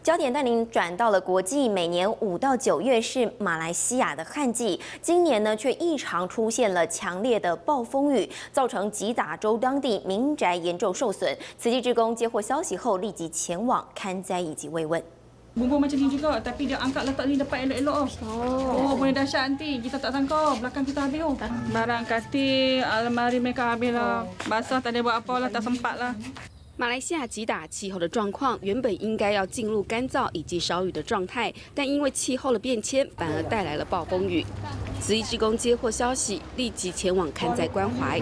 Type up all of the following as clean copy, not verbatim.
焦点带您转到了国际，每年5到9月是马来西亚的旱季，今年呢却异常出现了强烈的暴风雨，造成吉打州当地民宅严重受损。慈济志工接获消息后，立即前往看灾以及慰问。 Bumbu macam ni juga, tapi dia angkat letak ni dapat elok-elok. Oh, boleh dahsyat nanti. Kita tak sangka belakang kita habis. Barang katil, almari mereka habis lah. Basah tak ada buat apa lah, tak sempat lah. 马来西亚吉打气候的状况原本应该要进入干燥以及少雨的状态，但因为气候的变迁，反而带来了暴风雨。慈济志工接获消息，立即前往看灾关怀。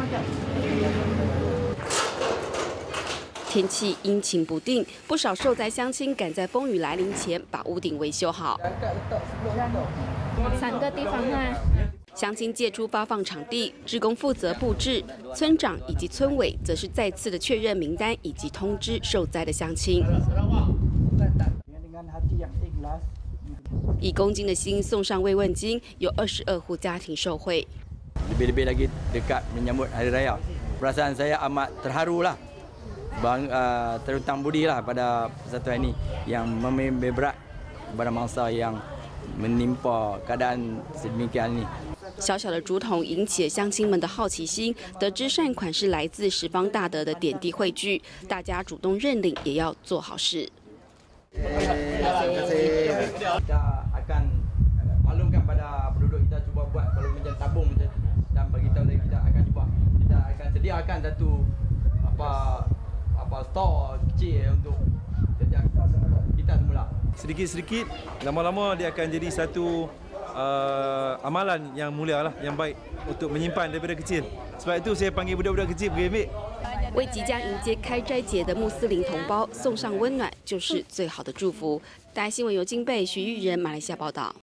天气阴晴不定，不少受灾乡亲赶在风雨来临前把屋顶维修好。3个地方啊。 乡亲借出发放场地，志工负责布置，村长以及村委则是再次的确认名单以及通知受灾的乡亲。1公斤的薪送上慰问金，有22户家庭受惠。Lebih-lebih lagi dekat menyambut Hari Raya, perasaan saya amat terharu lah, terhutang budi lah pada persatuan ini yang membimbing berat kepada mangsa yang menimpa keadaan sedemikian ini. 小小的竹筒引起了乡亲们的好奇心，得知善款是来自十方大德的点滴汇聚，大家主动认领，也要做好事。Kita akan maklumkan pada penduduk kita cuba buat kalau macam tabung dan bagi tahu kita akan cuba kita akan sediakan satu apa store kecil untuk setiap kita semula. Sedikit-sedikit lama-lama dia akan jadi satu amalan yang mulia lah, yang baik untuk menyimpan daripada kecil. Sebab itu saya panggil budak-budak kecil pergi ambil. 为即将迎接开斋节的穆斯林同胞送上温暖，就是最好的祝福。大爱新闻由金贝、徐玉仁马来西亚报道。